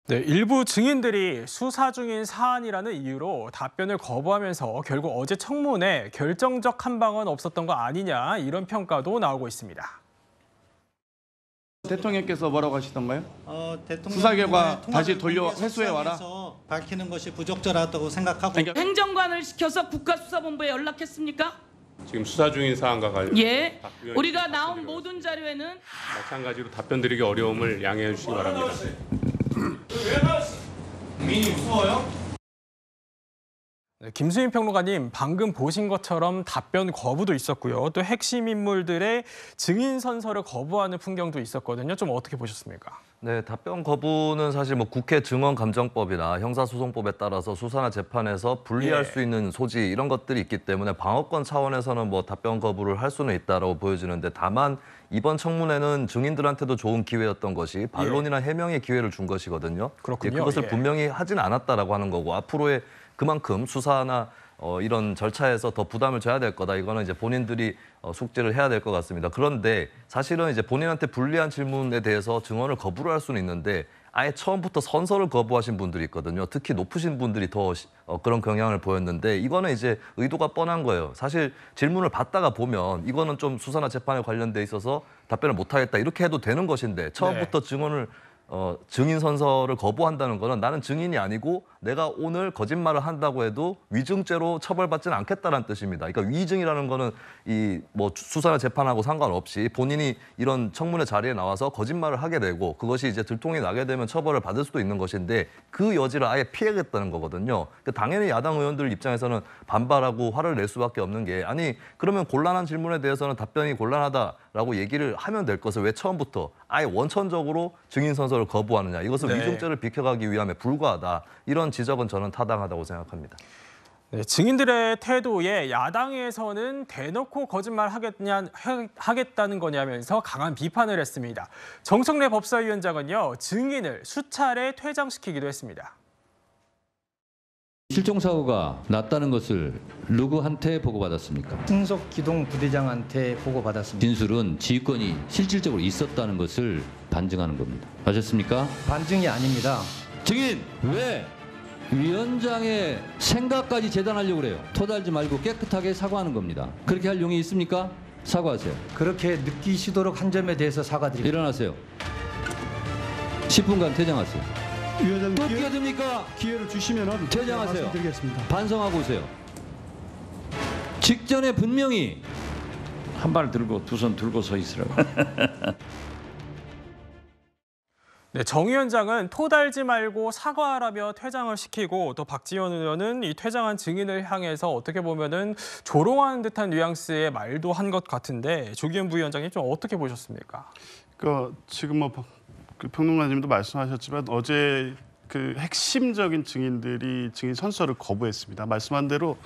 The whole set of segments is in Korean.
네, 일부 증인들이 수사 중인 사안이라는 이유로 답변을 거부하면서 결국 어제 청문회 결정적 한방은 없었던 거 아니냐 이런 평가도 나오고 있습니다. 대통령께서 뭐라고 하시던가요? 대통령 수사 결과 다시 돌려 회수해 와라. 밝히는 것이 부적절하다고 생각하고 행정관을 시켜서 국가수사본부에 연락했습니까? 지금 수사 중인 사안과 관련 예. 우리가 나온 모든 자료에는 마찬가지로 답변드리기 어려움을 양해해 주시기 바랍니다. 국민이 무서워요? 네, 김수인 평론가님, 방금 보신 것처럼 답변 거부도 있었고요. 또 핵심 인물들의 증인 선서를 거부하는 풍경도 있었거든요. 좀 어떻게 보셨습니까? 네, 답변 거부는 사실 뭐 국회 증언감정법이나 형사소송법에 따라서 수사나 재판에서 분리할 수 있는 소지 이런 것들이 있기 때문에 방어권 차원에서는 뭐 답변 거부를 할 수는 있다라고 보여지는데 다만 이번 청문회는 증인들한테도 좋은 기회였던 것이 반론이나 해명의 기회를 준 것이거든요. 그렇군요. 그것을 분명히 하진 않았다라고 하는 거고 앞으로의 그만큼 수사나 이런 절차에서 더 부담을 져야 될 거다. 이거는 이제 본인들이 숙지를 해야 될 것 같습니다. 그런데 사실은 이제 본인한테 불리한 질문에 대해서 증언을 거부를 할 수는 있는데 아예 처음부터 선서를 거부하신 분들이 있거든요. 특히 높으신 분들이 더 그런 경향을 보였는데 이거는 이제 의도가 뻔한 거예요. 사실 질문을 받다가 보면 이거는 좀 수사나 재판에 관련돼 있어서 답변을 못하겠다 이렇게 해도 되는 것인데 처음부터 증인 선서를 거부한다는 거는 나는 증인이 아니고 내가 오늘 거짓말을 한다고 해도 위증죄로 처벌받지는 않겠다는 뜻입니다. 그러니까 위증이라는 거는 이 뭐 수사나 재판하고 상관없이 본인이 이런 청문회 자리에 나와서 거짓말을 하게 되고 그것이 이제 들통이 나게 되면 처벌을 받을 수도 있는 것인데 그 여지를 아예 피하겠다는 거거든요. 그러니까 당연히 야당 의원들 입장에서는 반발하고 화를 낼 수밖에 없는 게 아니 그러면 곤란한 질문에 대해서는 답변이 곤란하다라고 얘기를 하면 될 것을 왜 처음부터 아예 원천적으로 증인 선서를 거부하느냐. 이것은 위증죄를 비켜가기 위함에 불과하다. 이런 지적은 저는 타당하다고 생각합니다. 네, 증인들의 태도에 야당에서는 대놓고 거짓말 하겠다는 거냐면서 강한 비판을 했습니다. 정청래 법사위원장은요, 증인을 수차례 퇴장시키기도 했습니다. 실종사고가 났다는 것을 누구한테 보고받았습니까? 승속 기동 부대장한테 보고받았습니다. 진술은 지휘권이 실질적으로 있었다는 것을 반증하는 겁니다. 아셨습니까? 반증이 아닙니다. 증인! 왜? 위원장의 생각까지 재단하려고 그래요. 토달지 말고 깨끗하게 사과하는 겁니다. 그렇게 할 용이 있습니까? 사과하세요. 그렇게 느끼시도록 한 점에 대해서 사과드립니다. 일어나세요. 10분간 퇴장하세요. 위원장님 또 끼어듭니까? 기회를 주시면 퇴장하세요. 말씀드리겠습니다. 반성하고 오세요. 직전에 분명히 한 발 들고 두 손 들고 서 있으라고. 네, 정 위원장은 토달지 말고 사과하라며 퇴장을 시키고 또 박지원 의원은 이 퇴장한 증인을 향해서 어떻게 보면은 조롱하는 듯한 뉘앙스의 말도 한 것 같은데 조기현 부위원장님 좀 어떻게 보셨습니까? 지금 그 평론가님도 말씀하셨지만 어제 그 핵심적인 증인들이 증인 선서를 거부했습니다. 말씀한 대로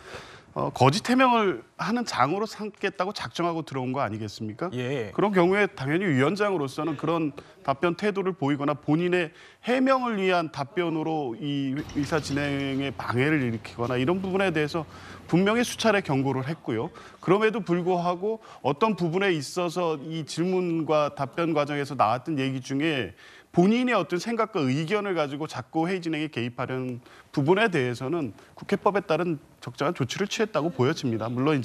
거짓 해명을 하는 장으로 삼겠다고 작정하고 들어온 거 아니겠습니까? 예. 그런 경우에 당연히 위원장으로서는 그런 답변 태도를 보이거나 본인의 해명을 위한 답변으로 이 의사 진행에 방해를 일으키거나 이런 부분에 대해서 분명히 수차례 경고를 했고요. 그럼에도 불구하고 어떤 부분에 있어서 이 질문과 답변 과정에서 나왔던 얘기 중에 본인의 어떤 생각과 의견을 가지고 자꾸 회의 진행에 개입하려는 부분에 대해서는 국회법에 따른 적절한 조치를 취했다고 보여집니다. 물론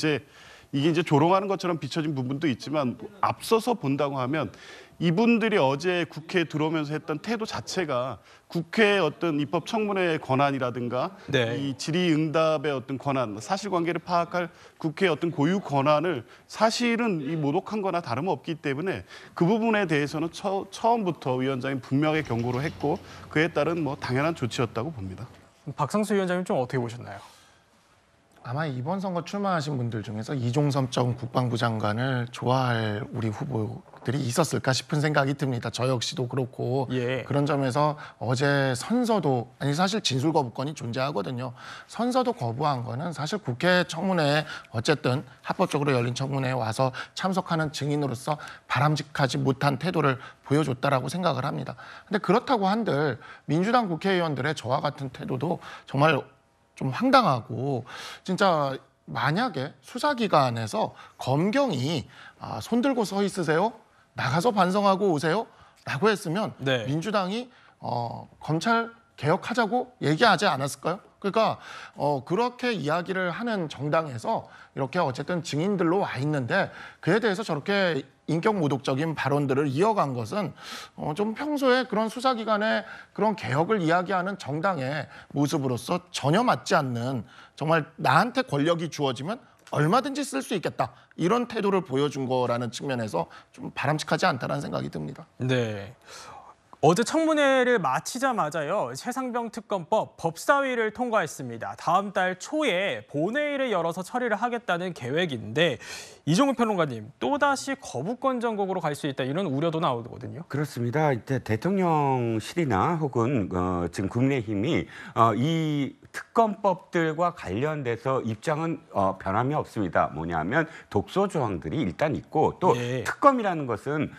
이게 조롱하는 것처럼 비춰진 부분도 있지만 앞서서 본다고 하면 이분들이 어제 국회에 들어오면서 했던 태도 자체가 국회의 어떤 입법 청문회의 권한이라든가 이 질의응답의 어떤 권한, 사실관계를 파악할 국회의 어떤 고유 권한을 사실은 이 모독한 거나 다름없기 때문에 그 부분에 대해서는 처음부터 위원장이 분명하게 경고를 했고 그에 따른 당연한 조치였다고 봅니다. 박상수 위원장님 좀 어떻게 보셨나요? 아마 이번 선거 출마하신 분들 중에서 이종섭 전 국방부 장관을 좋아할 우리 후보들이 있었을까 싶은 생각이 듭니다. 저 역시도 그렇고 그런 점에서 어제 선서도 사실 진술 거부권이 존재하거든요. 선서도 거부한 거는 사실 국회 청문회에 어쨌든 합법적으로 열린 청문회에 와서 참석하는 증인으로서 바람직하지 못한 태도를 보여줬다라고 생각을 합니다. 근데 그렇다고 한들 민주당 국회의원들의 저와 같은 태도도 정말 좀 황당하고 진짜 만약에 수사기관에서 검경이 손 들고 서 있으세요? 나가서 반성하고 오세요? 라고 했으면 민주당이 검찰 개혁하자고 얘기하지 않았을까요? 그러니까 그렇게 이야기를 하는 정당에서 이렇게 어쨌든 증인들로 와 있는데 그에 대해서 저렇게 인격 모독적인 발언들을 이어간 것은 좀 평소에 그런 수사기관의 그런 개혁을 이야기하는 정당의 모습으로서 전혀 맞지 않는, 정말 나한테 권력이 주어지면 얼마든지 쓸 수 있겠다, 이런 태도를 보여준 거라는 측면에서 좀 바람직하지 않다는 생각이 듭니다. 네. 어제 청문회를 마치자마자요, 최상병 특검법 법사위를 통과했습니다. 다음 달 초에 본회의를 열어서 처리를 하겠다는 계획인데, 이종우 평론가님, 또다시 거부권 전국으로 갈 수 있다, 이런 우려도 나오거든요. 그렇습니다. 이제 대통령실이나 혹은 지금 국민의힘이 이 특검법들과 관련돼서 입장은 변함이 없습니다. 뭐냐면 독소 조항들이 일단 있고, 또 특검이라는 것은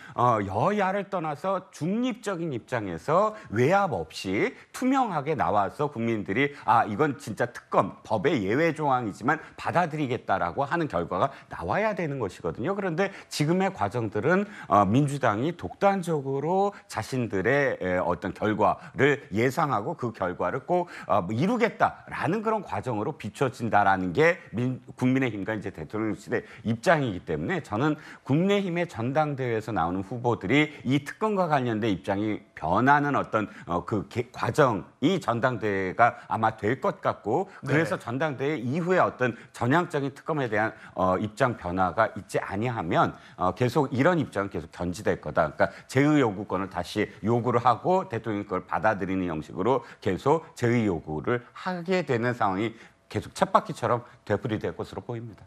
여야를 떠나서 중립적인 입장에서 외압 없이 투명하게 나와서 국민들이 이건 진짜 특검, 법의 예외 조항이지만 받아들이겠다라고 하는 결과가 나와야 되는 것이거든요. 그런데 지금의 과정들은 민주당이 독단적으로 자신들의 어떤 결과를 예상하고 그 결과를 꼭 이루겠다라는 그런 과정으로 비춰진다라는 게 국민의힘과 이제 대통령실의 입장이기 때문에, 저는 국민의힘의 전당대회에서 나오는 후보들이 이 특검과 관련된 입장이 변하는 어떤 그 과정이 전당대회가 아마 될 것 같고, 그래서 전당대회 이후에 어떤 전향적인 특검에 대한 입장 변화가 있지 아니하면 계속 이런 입장은 계속 견지될 거다. 그러니까 제의 요구권을 다시 요구를 하고 대통령이 그걸 받아들이는 형식으로 계속 제의 요구를 하게 되는 상황이 계속 쳇바퀴처럼 되풀이될 것으로 보입니다.